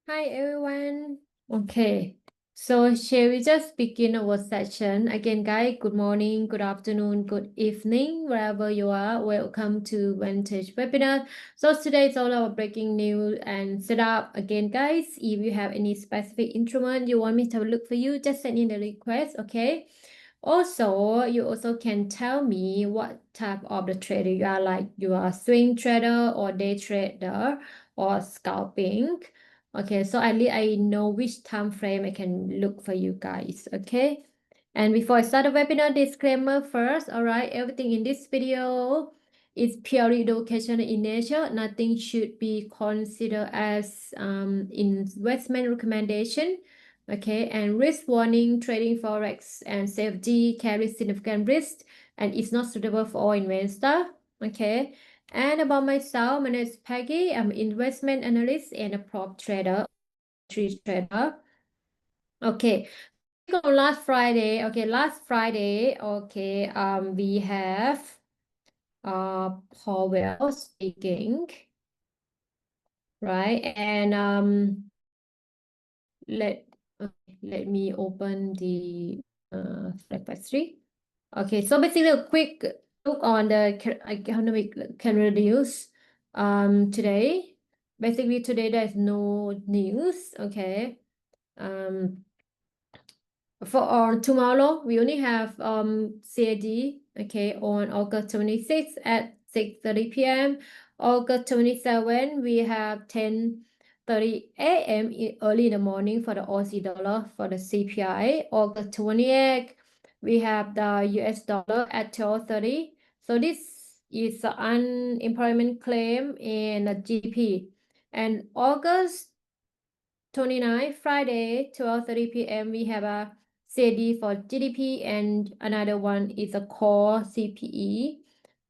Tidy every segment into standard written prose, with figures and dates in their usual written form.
Hi everyone. Okay, so shall we just begin our session? Again, guys, good morning, good afternoon, good evening, wherever you are. Welcome to Vantage webinar. So today it's all about breaking news and setup. Again, guys, if you have any specific instrument you want me to look for you, just send in the request, okay? Also, you also can tell me what type of the trader you are, like you are swing trader or day trader or scalping. Okay, so at least I know which time frame I can look for you guys, okay? And before I start the webinar, disclaimer first, all right? Everything in this video is purely educational in nature. Nothing should be considered as investment recommendation, okay? And risk warning, trading forex and safety carries significant risk and is not suitable for all investors, okay? And about myself, my name is Peggy. I'm an investment analyst and a prop trader, tree trader. Okay. On last Friday, we have Powell speaking, right? And let let me open the Flag. Okay, so basically a quick look on the economic calendar news today. Basically today there's no news, okay. For tomorrow we only have CAD, okay, on August 26th at 6:30 p.m. August 27 we have 10:30 a.m. early in the morning for the Aussie dollar for the CPI. August 28th we have the US dollar at 12:30. So this is the unemployment claim and the GDP. And August 29, Friday, 12:30 p.m. we have a CAD for GDP and another one is a core CPE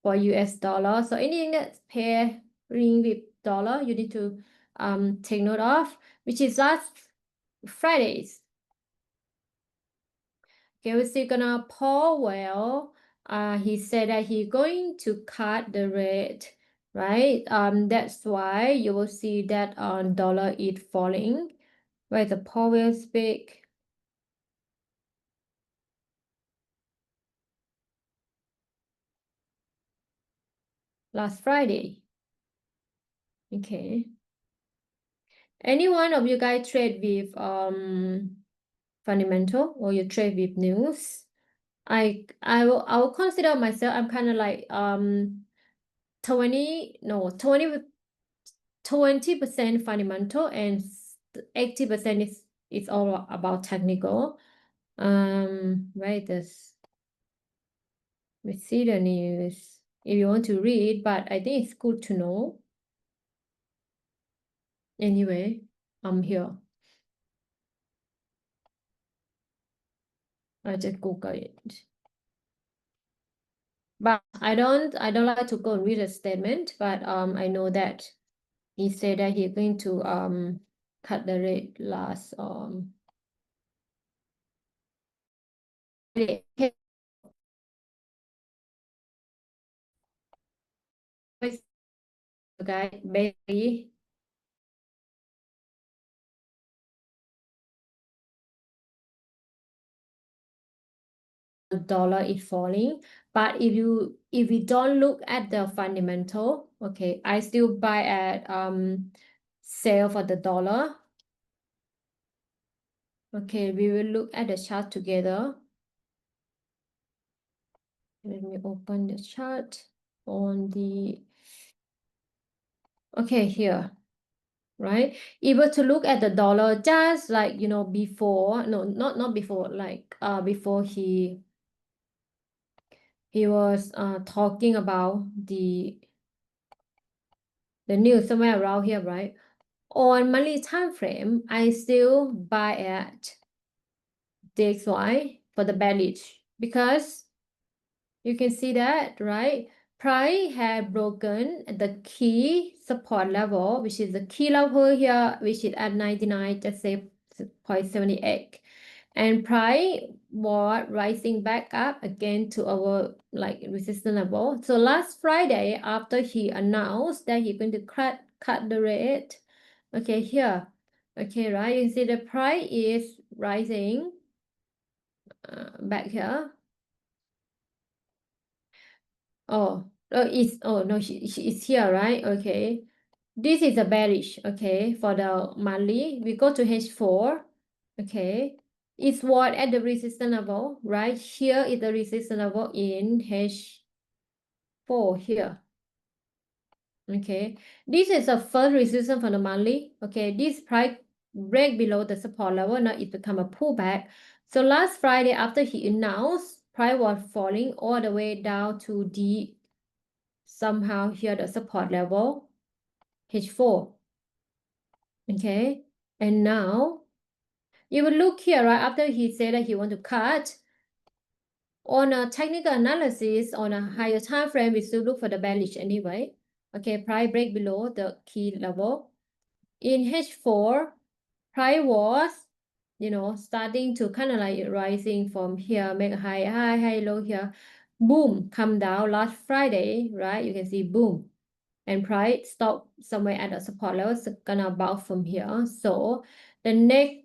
for US dollar. So anything that's pairing with dollar, you need to take note of, which is last Fridays. Okay, we're still gonna Powell. He said that he's going to cut the rate, right? That's why you will see that dollar is falling. Where the Powell speak. Last Friday. Okay. Any one of you guys trade with fundamental or you trade with news? I will consider myself, I'm kind of like 20% fundamental and 80% is all about technical. Right, this we see the news if you want to read, but I think it's good to know. Anyway, I'm here. I just Google it. But I don't like to go and read a statement, but I know that he said that he's going to cut the rate last guy basically dollar is falling, but if we don't look at the fundamental, okay, I still buy at sale for the dollar. Okay, we will look at the chart together. Let me open the chart on the okay here, right? Able to look at the dollar just like before, no, not before, like before he was talking about the news somewhere around here, right? On monthly time frame, I still buy at DXY for the bearish because you can see that, right? Price had broken the key support level, which is the key level here, which is at 99, just say 0.78. And price was rising back up again to our like resistance level. So last Friday, after he announced that he's going to cut the rate, okay, here, Okay, right? You see the price is rising back here. No, it's here, right? Okay. This is a bearish, okay, for the monthly. We go to H4, okay. It's what at the resistance level, right? Here is the resistance level in H4 here. Okay, this is the first resistance for the monthly. Okay, this price break below the support level. Now it become a pullback. So last Friday after he announced, price was falling all the way down to the somehow here the support level H4. Okay, and now you will look here right after he said that he want to cut. On a technical analysis on a higher time frame, we still look for the bearish anyway. Okay, price break below the key level. In H4, price was, starting to kind of like rising from here, make a high, low here. Boom, come down last Friday, right? You can see boom. And price stop somewhere at the support level. It's gonna bounce from here. So the next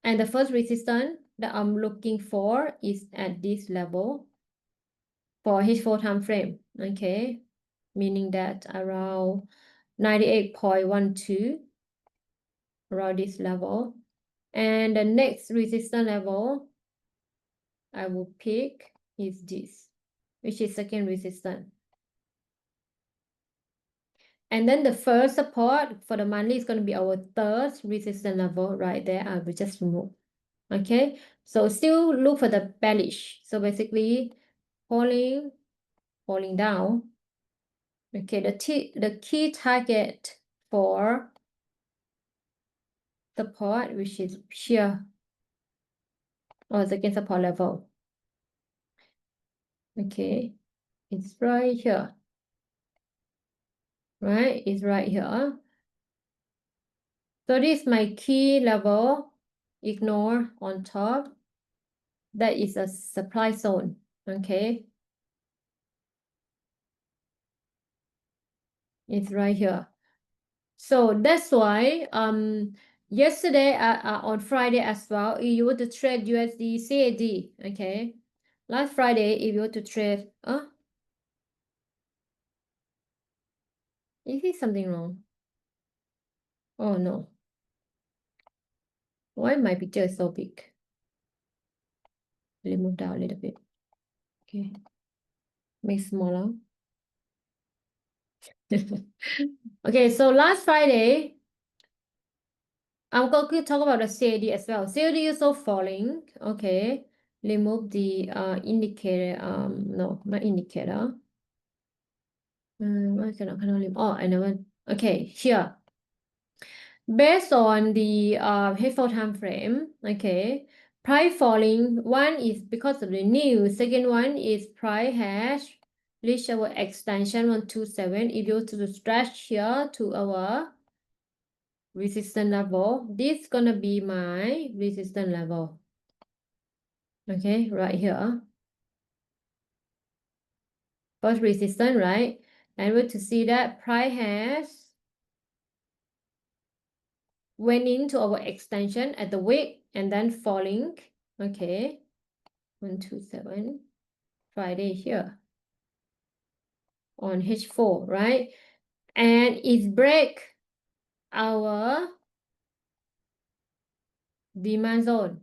and the first resistance that I'm looking for is at this level for H4 time frame. Okay, meaning that around 98.12. Around this level. And the next resistance level I will pick is this, which is second resistance. And then the first support for the monthly is going to be our third resistance level right there. I will just remove. Okay, so still look for the bearish. So basically falling down. Okay, the key target for support, which is here, or second support level. Okay, it's right here. Right, it's right here. So this is my key level. Ignore on top. That is a supply zone. Okay, it's right here. So that's why yesterday on Friday as well, if you were to trade USD CAD, okay, last Friday if you were to trade, is it something wrong? Oh no, why my picture is so big? Let me move down a little bit. Okay, make smaller. Okay, so last Friday, I'm going to talk about the CAD as well. CAD is also falling. Okay, remove the indicator. No, not indicator. Why cannot remove? Oh, I never. Okay, here. Based on the H4 time frame, okay, price falling. One is because of the news. Second one is price has reached our extension 127. If you to stretch here to our resistance level, this is gonna be my resistance level. Okay, right here. First resistance, right? And we're to see that price has went into our extension at the wick and then falling. Okay, 127. Friday here on H4, right? And it break our demand zone,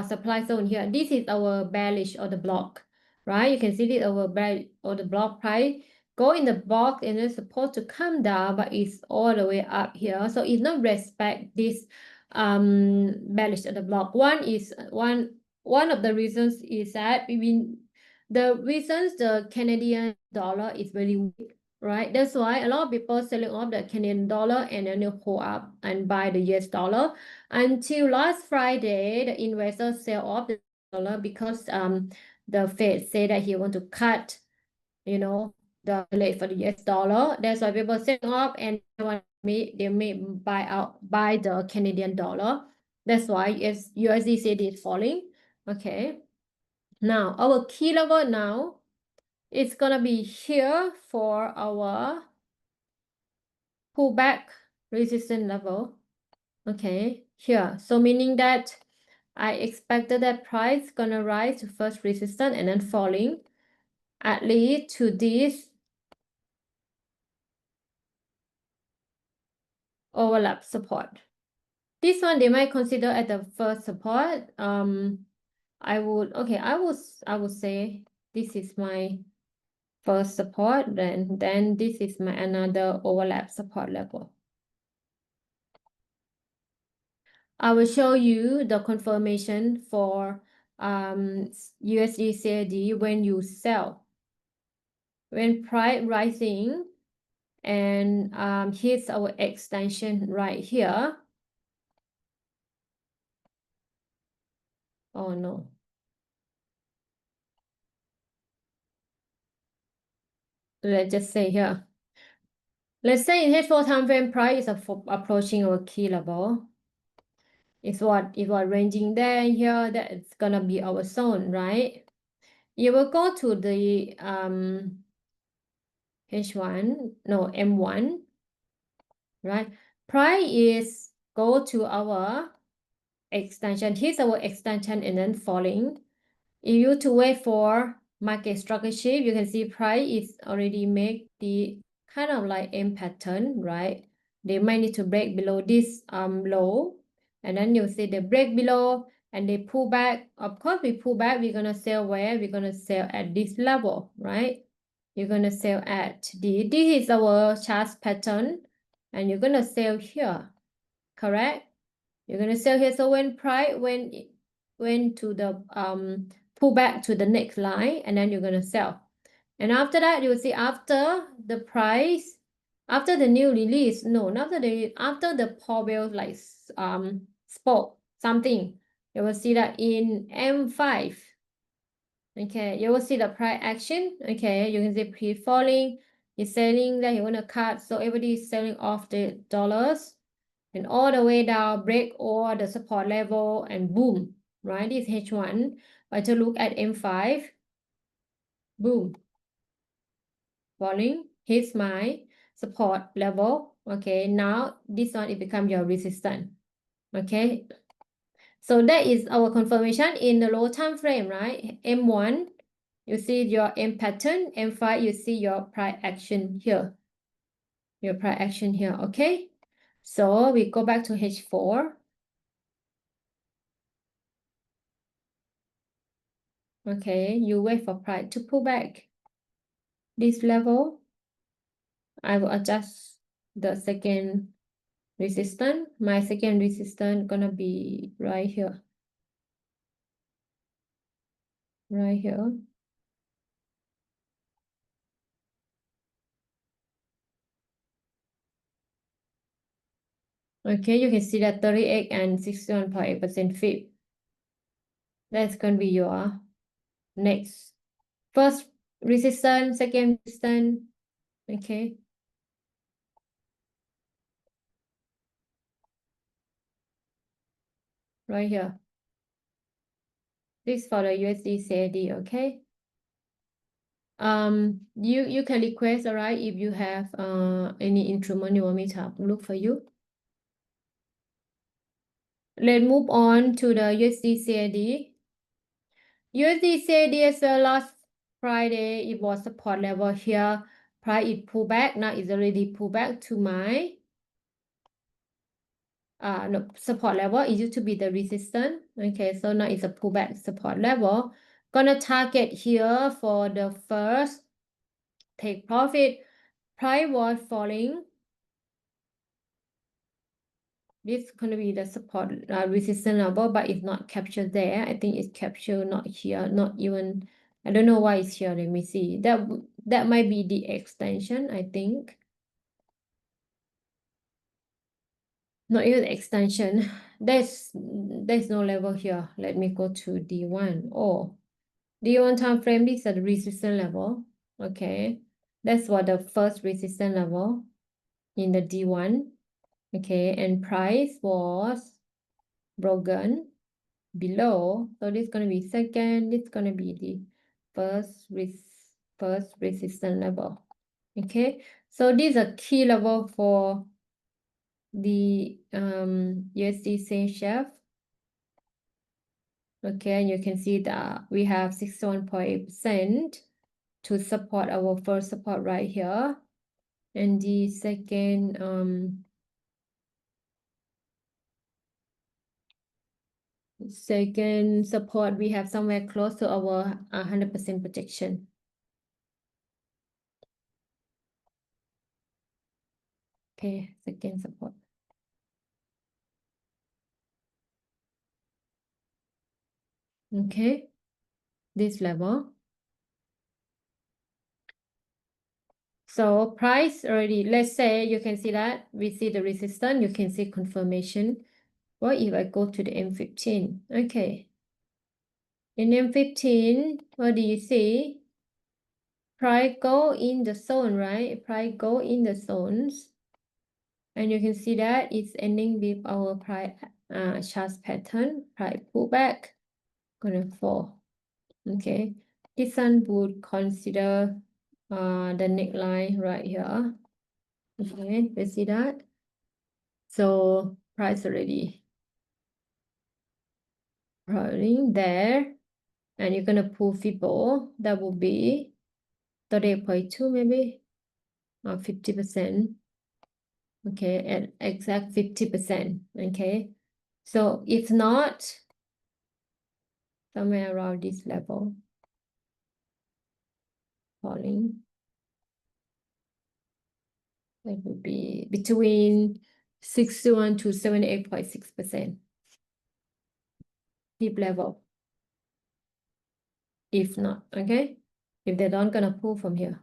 supply zone here. This is our bearish or the block, right? You can see this our bearish or the block price go in the box and it's supposed to come down, but it's all the way up here. So it not respect this bearish or the block. One of the reasons is that the reasons the Canadian dollar is very weak, right? That's why a lot of people selling off the Canadian dollar and then they hold up and buy the US dollar. Until last Friday, the investors sell off the dollar because the Fed said that he want to cut, the rate for the US dollar. That's why people sell off and they may buy the Canadian dollar. That's why USD is falling. Okay. Now our key level now is gonna be here for our pullback resistance level. Okay, here. So meaning that I expected that price gonna rise to first resistance and then falling at least to this overlap support. This one they might consider at the first support. I would say this is my first support, then this is my another overlap support level. I will show you the confirmation for USD CAD when you sell. When price rising and hits our extension right here. Oh no. Let's just say here. Let's say in H4 time frame price is approaching our key level. It's what ranging there and here, that's gonna be our zone, right? You will go to the H1, no, M1, right? Price is go to our extension. Here's our extension and then falling. If you to wait for market structure shift, you can see price is already make the kind of like M pattern, right? They might need to break below this low, and then you'll see they break below and they pull back. Of course, we pull back, we're gonna sell where? We're gonna sell at this level, right? You're gonna sell at this is our chart pattern, and you're gonna sell here, correct? You're gonna sell here. So when price went to the pull back to the next line, and then you're gonna sell. And after that, you will see after the price, after the new release, no, not after the Powell like spoke something, you will see that in M5. Okay, you will see the price action. Okay, you can see pre-falling, he's selling that he wanna cut, so everybody is selling off the dollars and all the way down, break all the support level and boom, right? This is H1. But to look at M5, boom, falling, hits my support level. Okay, now this one it become your resistance. Okay, so that is our confirmation in the low time frame, right? M1, you see your M pattern. M5, you see your price action here. Your price action here, okay? So we go back to H4. Okay, you wait for price to pull back this level. I will adjust the second resistance. My second resistance gonna be right here. Right here. Okay, you can see that 38 and 61.8% fit. That's gonna be your next. First resistance, second resistance. Okay. Right here. This for the USD CAD, okay? You can request, all right, if you have any instrument you want me to look for you. Let's move on to the USD CAD. USD CAD as well last Friday, it was support level here. Price it pull back. Now it's already pull back to my no, support level. It used to be the resistance. Okay, so now it's a pullback support level. Gonna target here for the first take profit. Price was falling. This is gonna be the support resistance level, but it's not captured there. I think it's captured not here, not even. I don't know why it's here. Let me see. That might be the extension, I think. Not even extension. There's no level here. Let me go to D1. Oh, D1 time frame, these are the resistance level. Okay. That's what the first resistance level in the D1. Okay, and price was broken below. So this is gonna be second, this is gonna be the first resistance level. Okay, so these are key level for the USD chef. Okay, and you can see that we have 61.8% to support our first support right here. And the second support, we have somewhere close to our 100% projection. Okay, second support. Okay, this level. So price already, let's say you can see that we see the resistance, you can see confirmation. What if I go to the M15? Okay. In M15, what do you see? Price go in the zone, right? Price go in the zones. And you can see that it's ending with our price chart pattern, price pullback, gonna fall. Okay. This one would consider the neckline right here. Okay, you see that? So price already rolling there, and you're gonna pull Fibo. That will be 38.2 maybe, or 50%. Okay, at exact 50%. Okay, so if not, somewhere around this level, falling, that would be between 61 to 78.6%. Deep level. If not, okay, if they're not gonna pull from here.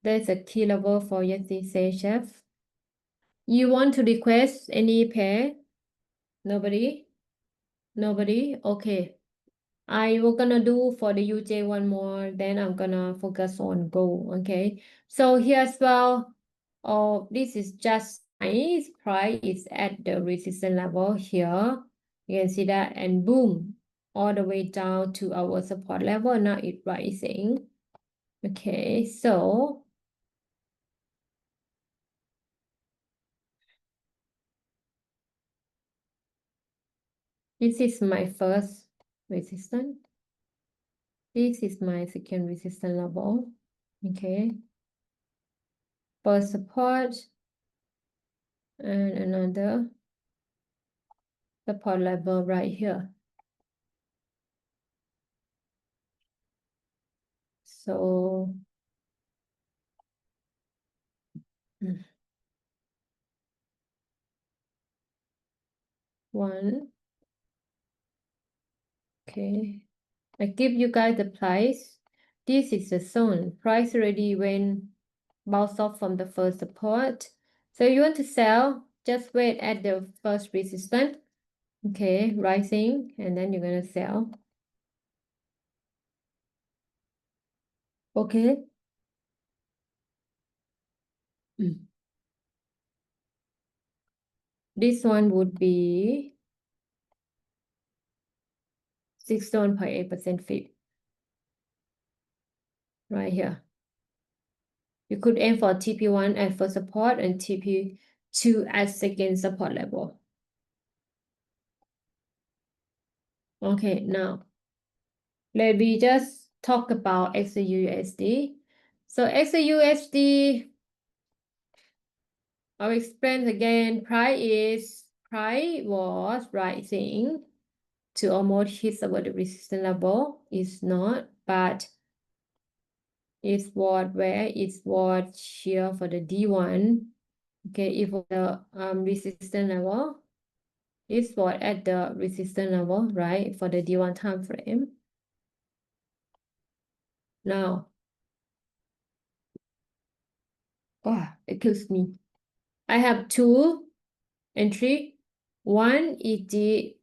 There's a key level for yesterday, chef. You want to request any pair? Nobody? Nobody? Okay. I will gonna do for the UJ one more, then I'm gonna focus on gold, okay? So here as well, oh, this is just nice. Price is at the resistance level here. You can see that, and boom, all the way down to our support level. Now it's rising. Okay, so this is my first resistance. This is my second resistance level. Okay. First support and another support level right here. So one. Okay. I give you guys the price. This is the zone. Price already went bounce off from the first support. So you want to sell, just wait at the first resistance. Okay, rising, and then you're gonna sell. Okay. This one would be 61.8% fit right here. You could aim for TP1 as first support and TP2 as second support level. Okay, now let me just talk about XAUUSD. So XAUUSD, I'll explain again. Price was rising to almost hit about the resistance level. It's not, but it's what here for the D1. Okay, if the resistance level is what at the resistance level, right? For the D1 time frame. Now, oh, it kills me. I have two entry. One is the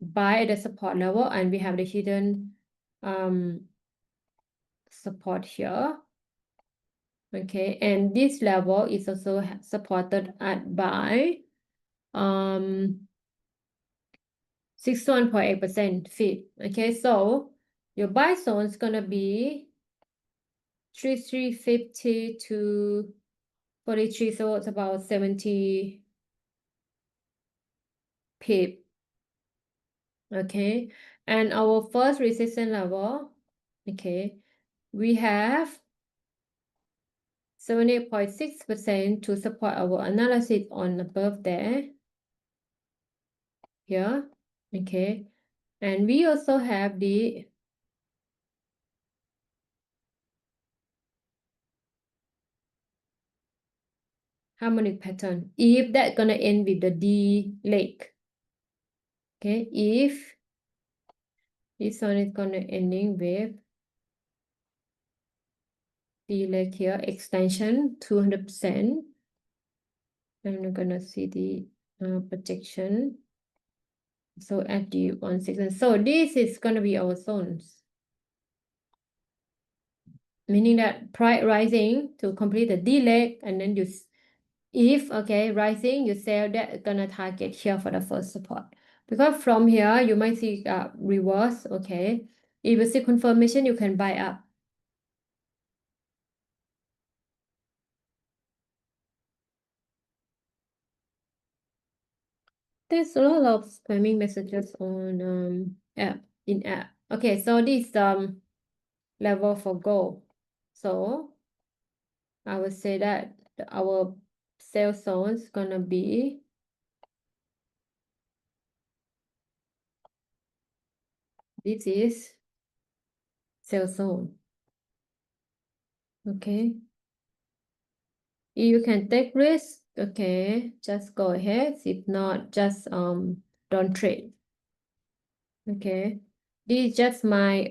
buy at the support level, and we have the hidden support here. Okay, and this level is also supported at by 61.8% fit. Okay, so your buy zone is gonna be 3350 to 43, so it's about 70 pip. Okay, and our first resistance level, okay, we have 78.6% to support our analysis on above there. Here, okay, and we also have the harmonic pattern. If that gonna end with the D leg, okay, if this one is gonna ending with D leg here, extension 200%, and we're gonna see the projection. So at the 1 second, so this is gonna be our zones, meaning that price rising to complete the D leg, and then if okay rising, you sell that gonna target here for the first support, because from here you might see reverse. Okay, if you see confirmation, you can buy up. There's a lot of spamming messages on app in app. Okay, so this level for gold. So I would say that our sell zone is gonna be this is sell zone. Okay, you can take risk. Okay, just go ahead. If not, just don't trade. Okay, this is just my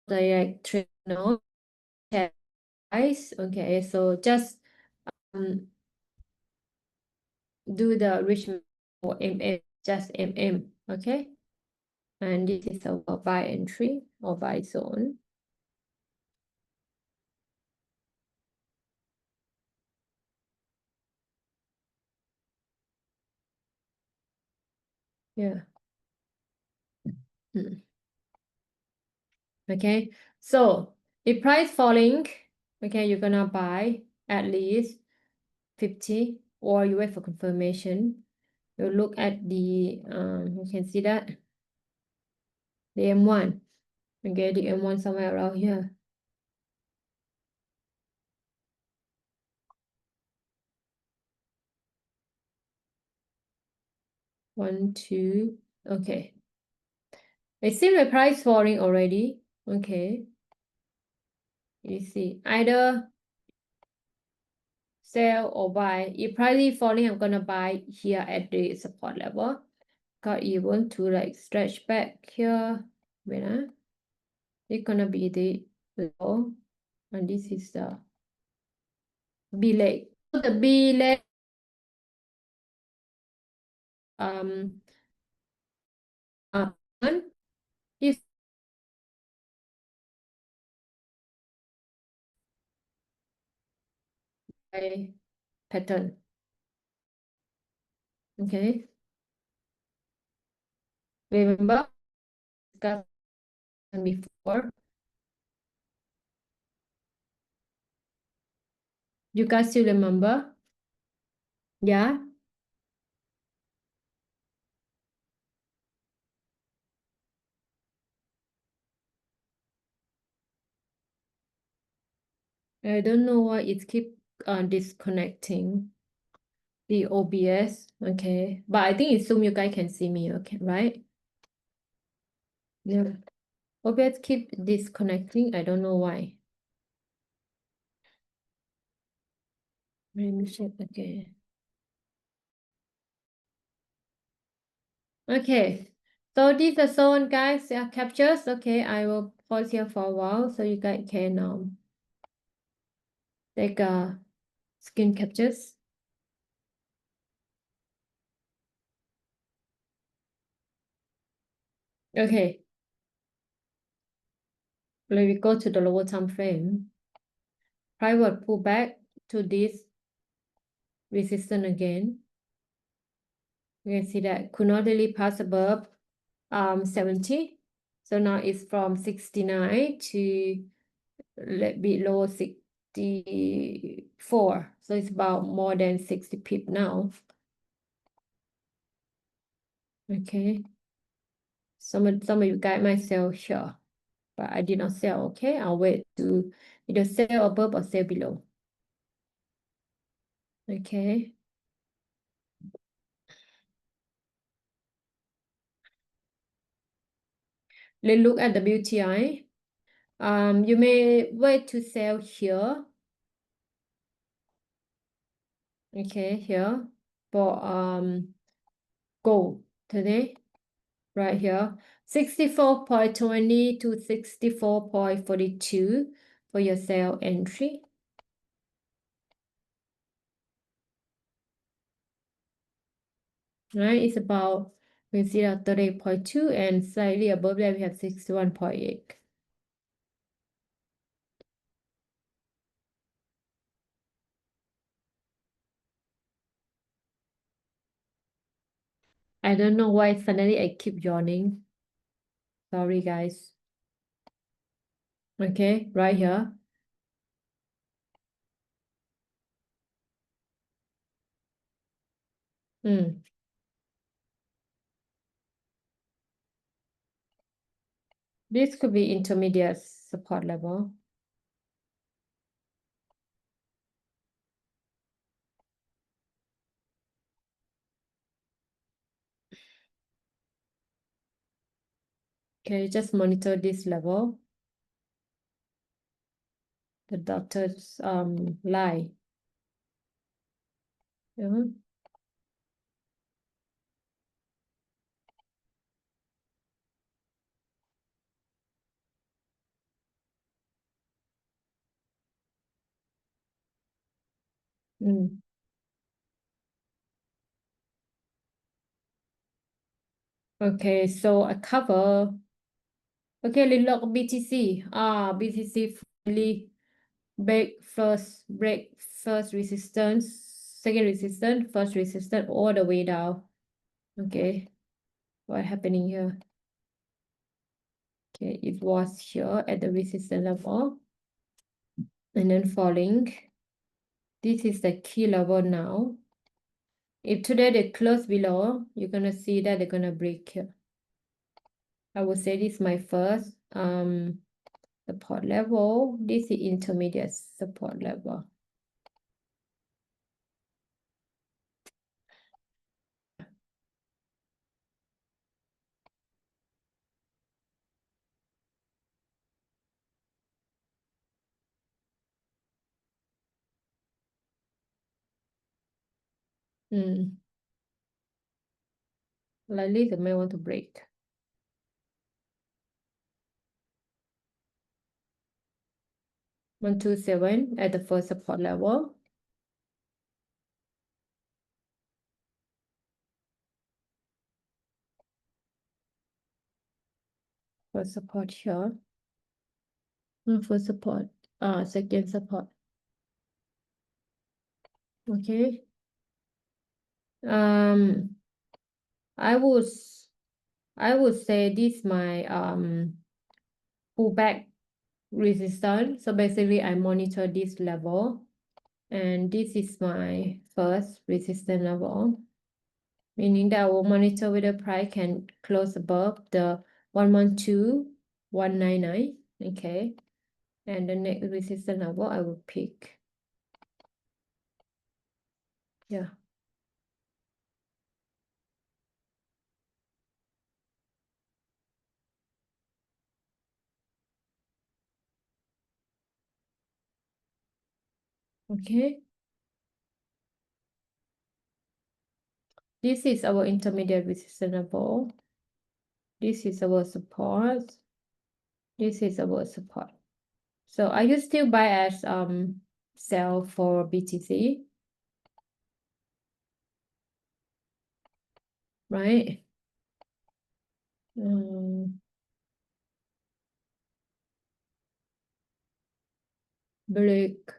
direct trade note. Guys, okay, so just do the Richmond or MM, just MM, okay? And this is our buy entry or buy zone. Yeah. Okay, so if price falling, okay, you're gonna buy at least 50, or you wait for confirmation. You look at the you can see that the M1. Okay, the M1 somewhere around here. One, two, okay. It seems the price falling already. Okay. You see, either sell or buy. If price is falling, I'm gonna buy here at the support level. Got even to like stretch back here. Wait, it's gonna be the low, and this is the B leg. So the B leg up one is a pattern. Okay, remember discussed before. You guys still remember? Yeah. I don't know why it keep disconnecting the OBS. Okay, but I think it's Zoom. You guys can see me. Okay, right? Yeah. OBS keep disconnecting. I don't know why. Let me check again. Okay. So these are zone guys captures. Okay, I will pause here for a while so you guys can take screen captures. Okay. Let me go to the lower time frame. Price will pull back to this resistance again. You can see that could not really pass above 70. So now it's from 69 to below 64. So it's about more than 60 pip now. Okay. Some of you guys might sell here, but I did not sell. Okay, I'll wait to either sell above or sell below. Okay. Let's look at the WTI. You may wait to sell here. Okay, here for gold today, right here, 64.20 to 64.42 for your sell entry. Right, it's about, we see that 38.2 and slightly above that we have 61.8. I don't know why suddenly I keep yawning. Sorry, guys. Okay, right here. This could be intermediate support level. Okay, just monitor this level. The dotted line. Yeah. Okay, so I cover. Okay, let's look BTC. BTC finally break first resistance, second resistance, first resistance, all the way down. Okay, what happening here? Okay, it was here at the resistance level and then falling. This is the key level now. If today they close below, you're gonna see that they're gonna break here. I would say this is my first support level. This is intermediate support level. Likely they may want to break. 127 at the first support level. First support here. First support. Second support. Okay. I would say this my pullback resistance. So basically I monitor this level and this is my first resistance level, meaning that I will monitor whether price can close above the 112,199. Okay, and the next resistance level I will pick. Yeah. Okay. This is our intermediate resistance level. This is our support. This is our support. So are you still buy as sell for BTC? Right? Break.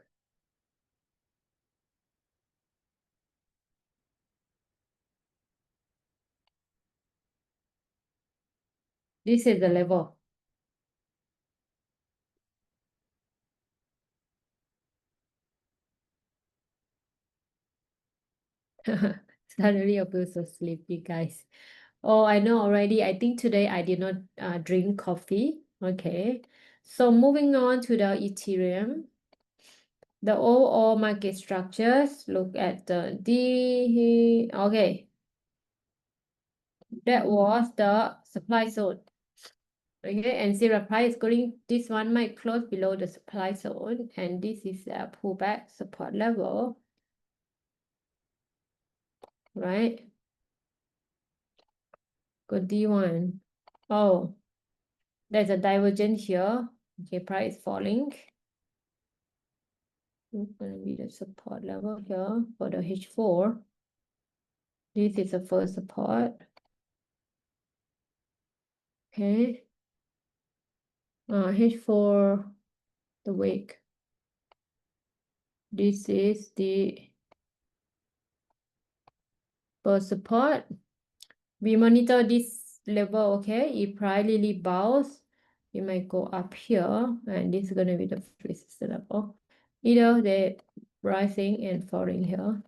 This is the level. Suddenly I feel so sleepy, guys. Oh, I know already. I think today I did not drink coffee. Okay. So moving on to the Ethereum. The overall market structures, look at the D. Okay. That was the supply zone. Okay, and zero price going, this one might close below the supply zone, and this is a pullback support level, right? Go D1. Oh, there's a divergence here. Okay, price falling. It's gonna be the support level here for the H4. This is the first support. Okay. H4, the wick. This is the first support. We monitor this level, okay? If price really bounce, it might go up here, and this is gonna be the resistance level. Either they rising and falling here.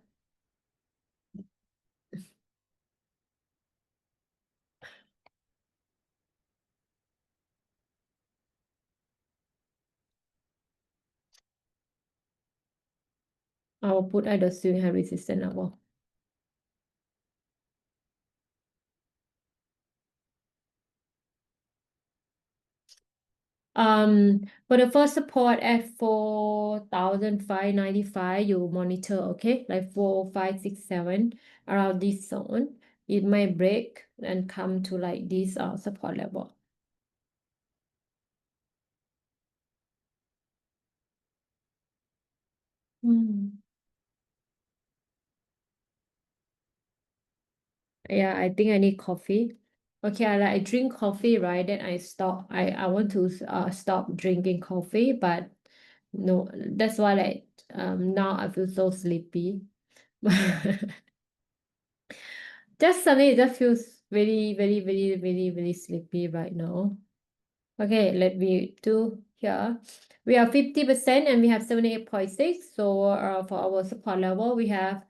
I'll put either swing high resistance level. For the first support at 4,595, you monitor, okay? Like 4, 5, 6, 7, around this zone. It might break and come to like this support level. Yeah, I think I need coffee. Okay, I drink coffee, right? Then I stop. I want to stop drinking coffee, but no, that's why like now I feel so sleepy. Just suddenly it just feels very, very, very, very, very sleepy right now. Okay, let me do here. We have 50% and we have 78.6. So for our support level, we have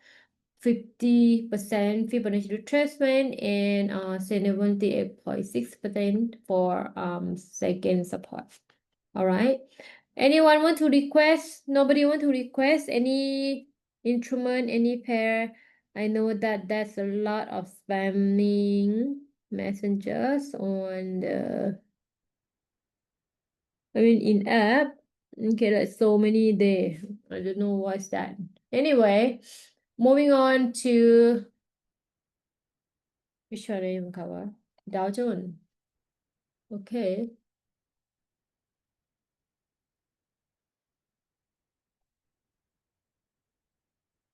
50% Fibonacci retracement and 78.6% for second support. All right. Anyone want to request? Nobody want to request any instrument, any pair? I know that that's a lot of spamming messengers on the, I mean, in app. Okay, that's so many there. I don't know what's that. Anyway, moving on to which one I even cover? Dow Jones. Okay.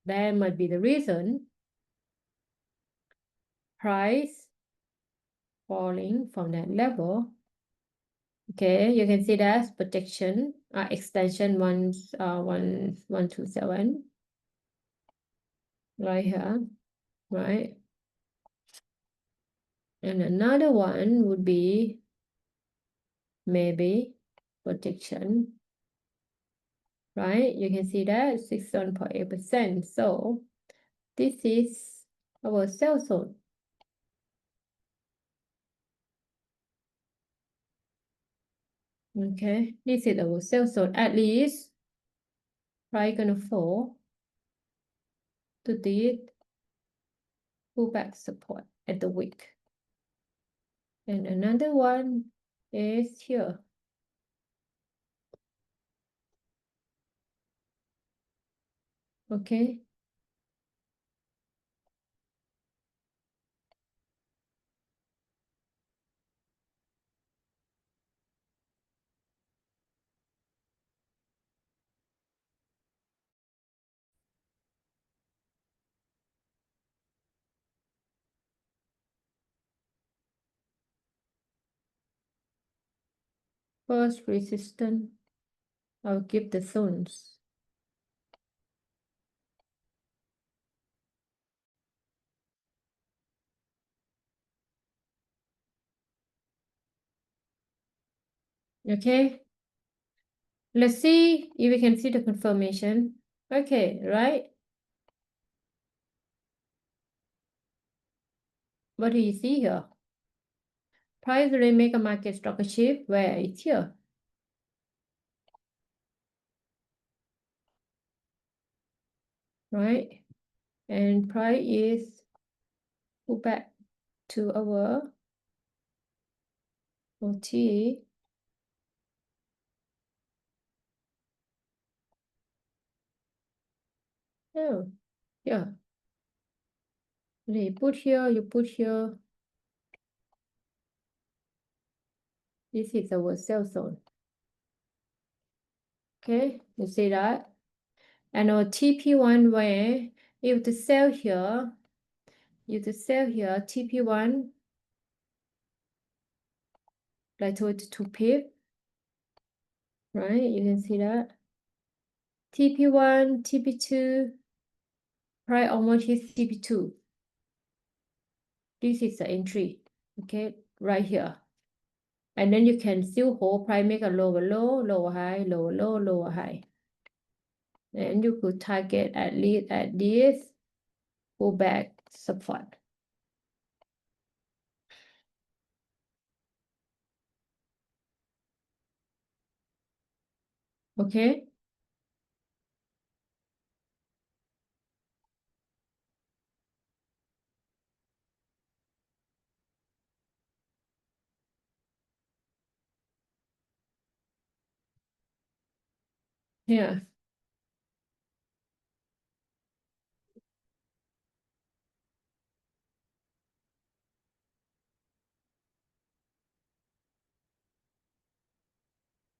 That might be the reason. Price falling from that level. Okay, you can see that's protection, extension 127 right here, right? And another one would be maybe protection, right? You can see that 61.8%. So this is our sell zone. Okay, this is our sell zone. At least price gonna fall to this pullback support at the wick. And another one is here. Okay. First resistance. I'll give the zones. Okay, let's see if we can see the confirmation. Okay, right? What do you see here? Price make a market structure shift where it's here. Right? And price is pull back to our OT. Oh, yeah. You put here, you put here. This is our sell zone. Okay, you see that? And our TP1 where if to sell here, TP1 like to 2 pip, right? You can see that. TP1, TP2, price almost hit TP2. This is the entry, okay, right here. And then you can still hold price, make a lower low, lower high, lower low, lower high. And you could target at least at this pullback support. Okay. Yeah.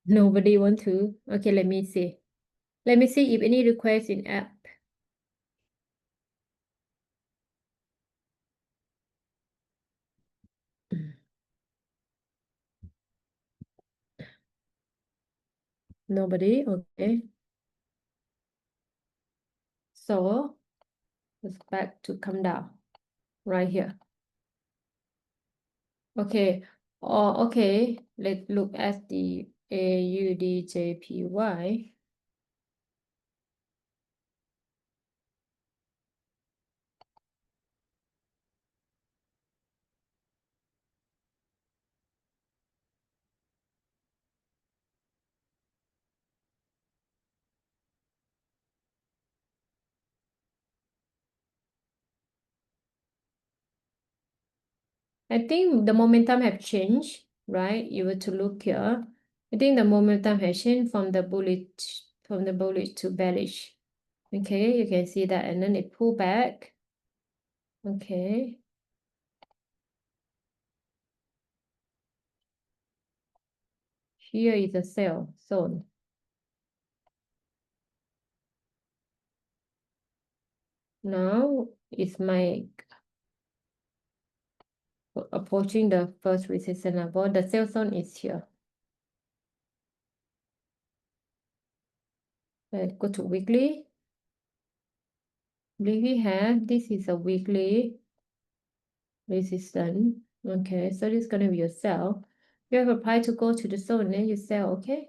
Nobody want to. Okay, let me see. Let me see if any request in app. Nobody. Okay. So it's back to come down right here. Okay. Oh, okay. Let's look at the AUDJPY. I think the momentum have changed, right? You were to look here. I think the momentum has changed from the bullish to bearish. Okay, you can see that, and then it pull back. Okay. Here is a sell zone. Now it's my approaching the first resistance level. The sell zone is here. Let's go to weekly. Weekly have this is a weekly resistance. Okay, so this is gonna be your sell. You have a price to go to the zone, then you sell, okay?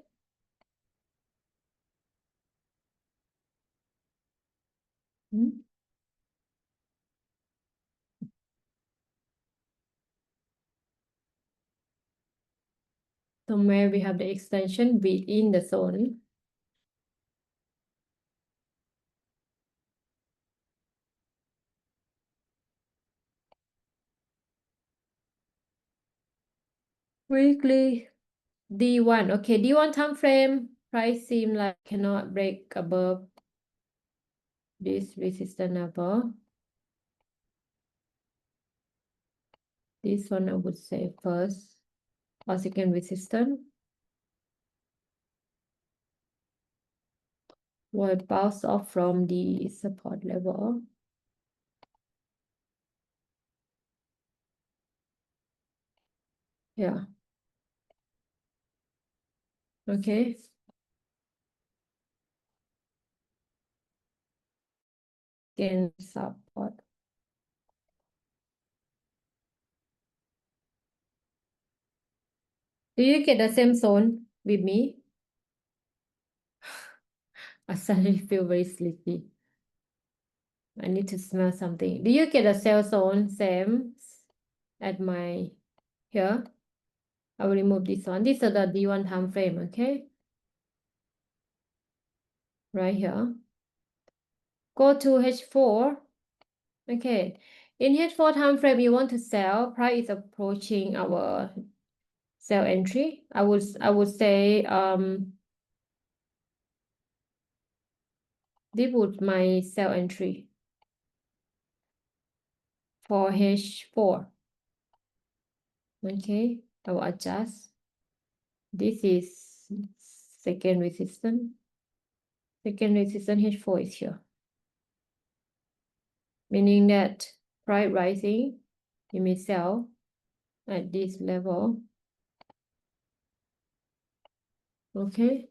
Hmm? Somewhere we have the extension within the zone. Weekly D1. Okay, D1 time frame. Price seem like cannot break above this resistance level. This one I would say first or second resistance. Will bounce off from the support level. Yeah. Okay. Again, support. Do you get the same zone? with me? I suddenly feel very sleepy. I need to smell something. Do you get a sell zone same at my here? I will remove this one. This is the D1 time frame, okay? Right here. Go to H4. Okay. In H4 time frame, you want to sell. Price is approaching our sell entry. I would say this would my sell entry for H4. Okay, I will adjust. This is second resistance. Second resistance H4 is here. Meaning that price rising, you may sell at this level. Okay.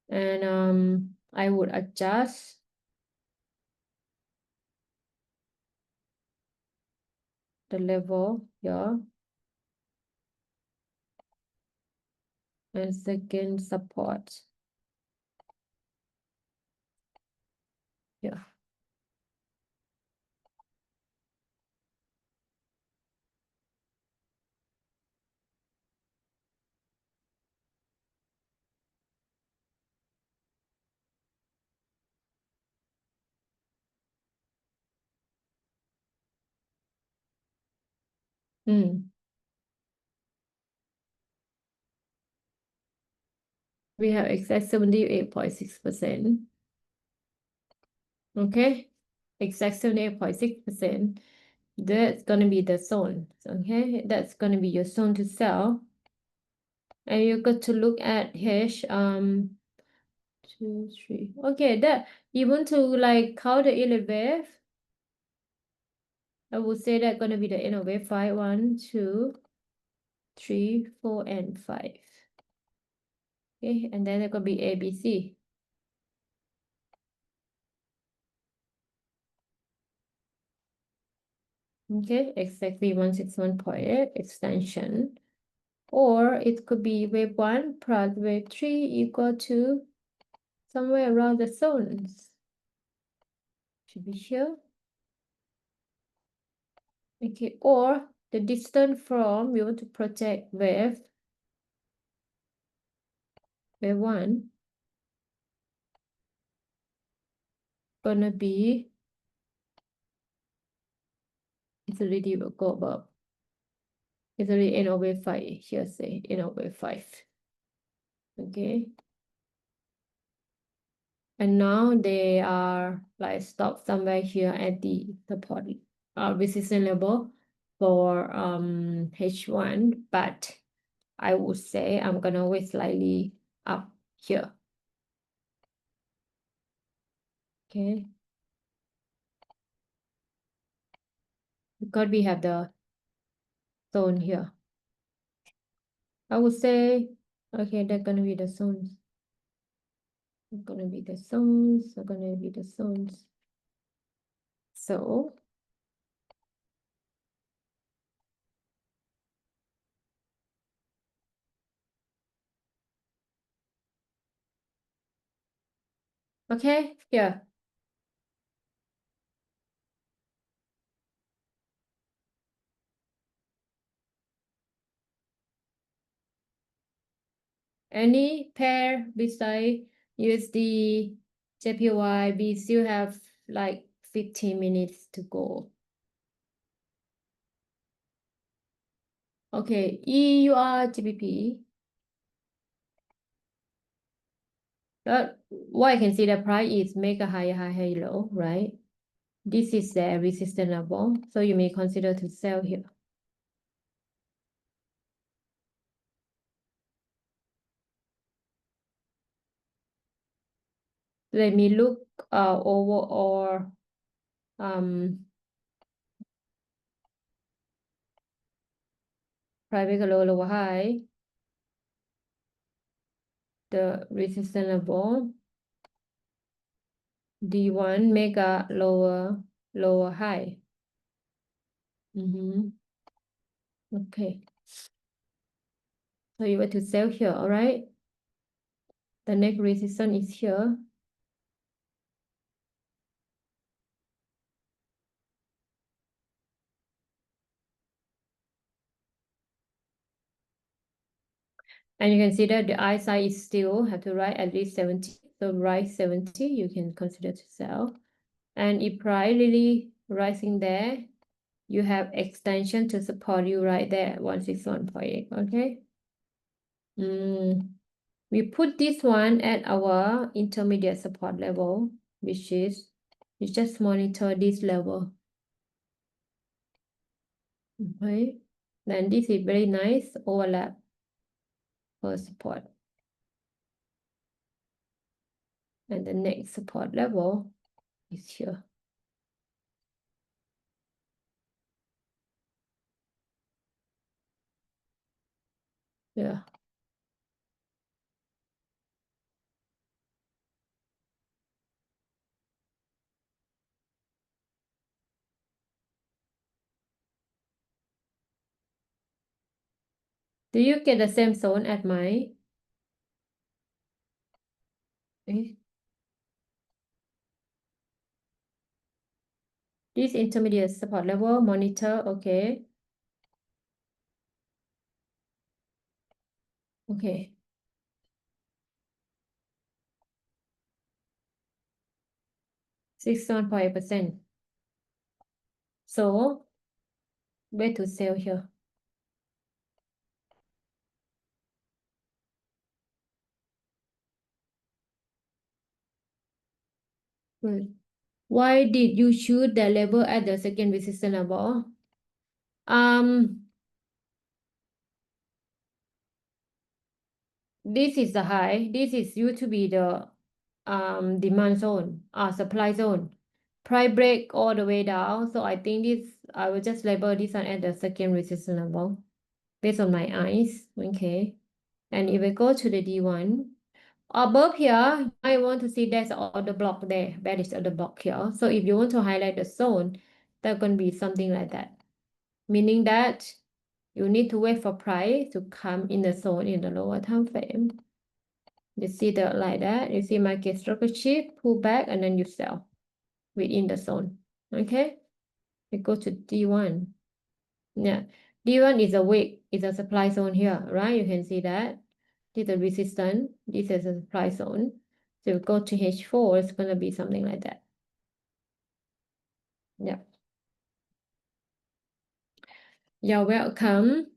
And I would adjust the level here. And second support. Yeah. We have exact 78.6%. Okay, exact 78.6%. That's gonna be the zone. Okay, that's gonna be your zone to sell. And you got to look at H 2, 3. Okay, that you want to like count the inlet wave. I would say that gonna be the end of wave 5. 1, 2, 3, 4, and 5. Okay, and then there could be A, B, C. Okay, exactly 161.8 extension. Or it could be wave 1 plus wave 3 equal to somewhere around the zones. Should be here. Okay, or the distance from, we want to project wave 1 gonna be, it's already will go above. It's already end of wave 5, here say end of wave 5. Okay. And now they are like stopped somewhere here at the support resistance level for H1, but I would say I'm gonna wait slightly up here. Okay. Because we have the zone here. I would say, okay, they're gonna be the zones. They're gonna be the zones. They're gonna be the zones. So, okay, here. Any pair beside USD, JPY, we still have like 15 minutes to go. Okay, EUR, GBP. But what I can see the price is make a high, high, high, low, right? This is the resistance level, so you may consider to sell here. Let me look overall private low, lower high, the resistance level, D1 mega lower high. Okay. So you were to sell here, all right? The next resistance is here. And you can see that the ISI is still have to write at least 70. So write 70, you can consider to sell. And if price really rising there, you have extension to support you right there, 161.8, okay? We put this one at our intermediate support level, which is, you just monitor this level, okay? Then this is very nice overlap for support. And the next support level is here. Yeah. Do you get the same zone at my? Eh? This intermediate support level, monitor, okay. Okay. %. So, where to sell here? Good. Why did you choose the level at the second resistance level? This is the high. This is used to be the demand zone, supply zone. Price break all the way down. So I think this, I will just label this one at the second resistance level based on my eyes. Okay. And if I go to the D1, above here, I want to see there's order block there. That is order block here. So if you want to highlight the zone, that can be something like that. Meaning that you need to wait for price to come in the zone in the lower time frame. You see the like that. You see market structure shift, pull back, and then you sell within the zone. Okay. We go to D1. Yeah. D1 is a wick, is a supply zone here, right? You can see that. This is a resistance. This is a supply zone. So we go to H4, it's gonna be something like that. Yeah. You're welcome.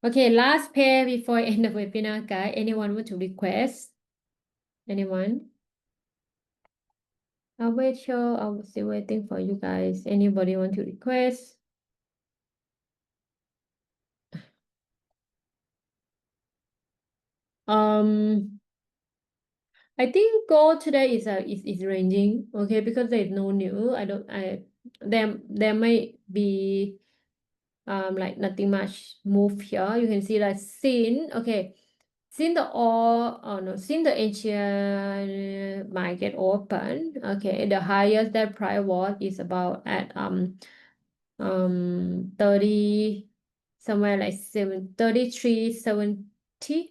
Okay, last pair before I end the webinar, guys. Anyone want to request? Anyone? I'll wait here. I'll still waiting for you guys. Anybody want to request? I think gold today is ranging, okay, because there's no new. There might be like nothing much move here. You can see that since the all oh no since the Asian market open, okay, the highest that price was is about at 30, somewhere like 33.70,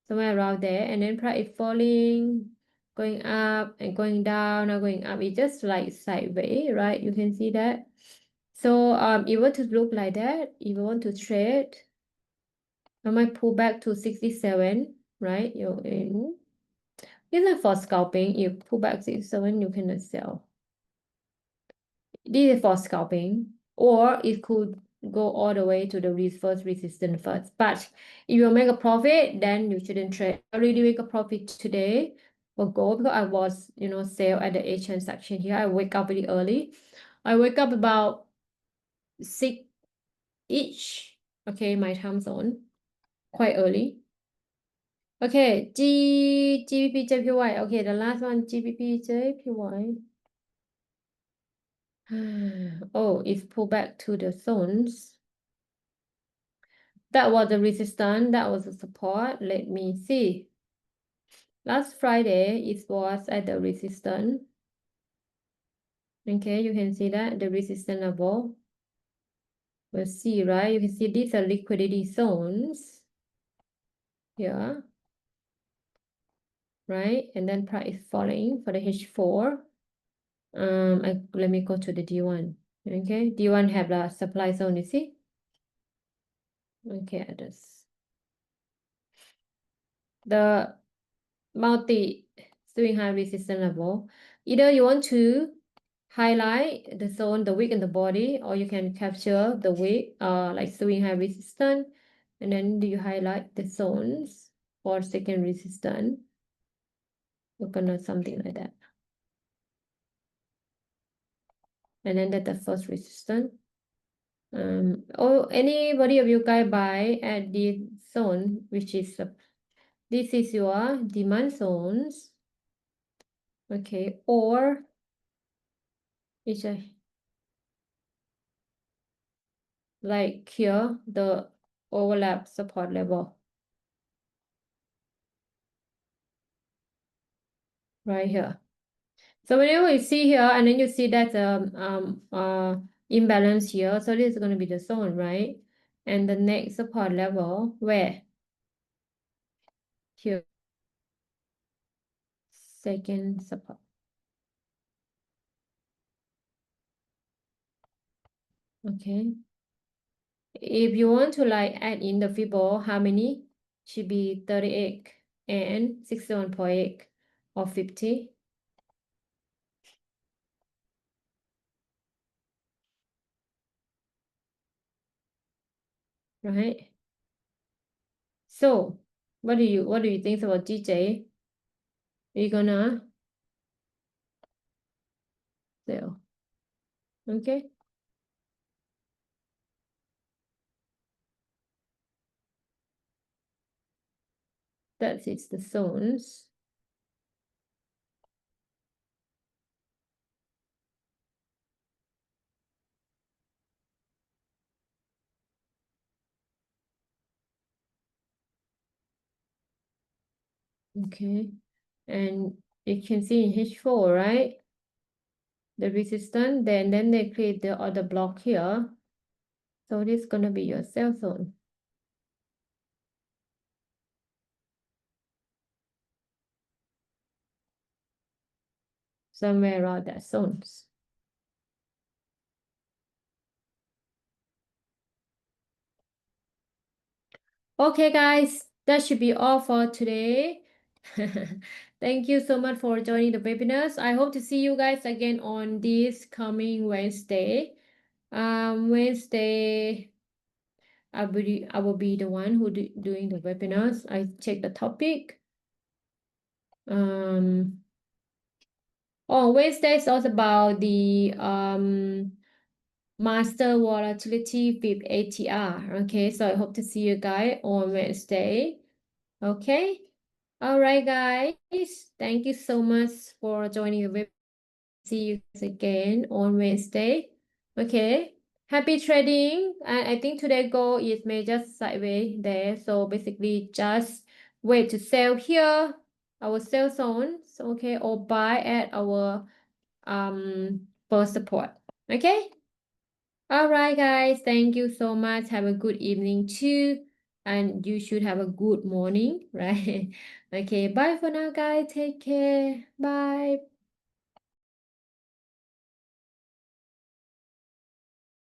somewhere around there, and then price is falling, going up and going down, or going up. It's just like sideways, right? You can see that. So if you want to look like that, if you want to trade, I might pull back to 67, right? You're in. Even for scalping, you pull back 67, you cannot sell. This is for scalping, or it could go all the way to the first resistance first. But if you make a profit, then you shouldn't trade. I already make a profit today for gold because I was, sale at the Asian section here. I wake up really early. I wake up about 6 each. Okay, my time zone, quite early. Okay, GBP JPY. Okay, the last one, GBP JPY. Oh, it's pulled back to the zones. That was the resistance, that was the support. Let me see. Last Friday, it was at the resistance. Okay, you can see that, the resistance level. we'll see, right? You can see these are liquidity zones here, right? And then price is falling for the H4. Let me go to the D1. Okay, D1 have the supply zone, you see? Okay, this. The multi swing high resistance level. Either you want to highlight the zone, the wick and the body, or you can capture the wick, like swing high resistance, and then do you highlight the zones for second resistance. You're gonna something like that. And then that's the first resistance. Or anybody of you guys buy at the zone, which is this is your demand zones. Okay, or it's a like here, the overlap support level right here. So whenever you see here, and then you see that imbalance here, so this is going to be the zone, right? And the next support level, where? Here, second support. Okay. If you want to like add in the Fibo, how many? Should be 38 and 61.8 or 50. Right? So what do you think about GJ? Are you gonna sell? Okay. That is the zones. Okay. And you can see in H4, right? The resistance, then they create the other block here. So this is gonna be your sell zone. Somewhere around that zones. Okay, guys, that should be all for today. Thank you so much for joining the webinars. I hope to see you guys again on this coming Wednesday. Wednesday, I will be the one who doing the webinars. I check the topic. On Wednesday is also about the master volatility with ATR. Okay, so I hope to see you guys on Wednesday. Okay. All right, guys. Thank you so much for joining the web. See you guys again on Wednesday. Okay. Happy trading. I think today goal is may just sideways there. So basically just wait to sell here, our sell zones, okay, or buy at our first support. Okay. All right, guys. Thank you so much. Have a good evening too. And you should have a good morning, right? Okay, bye for now, guys. Take care. Bye.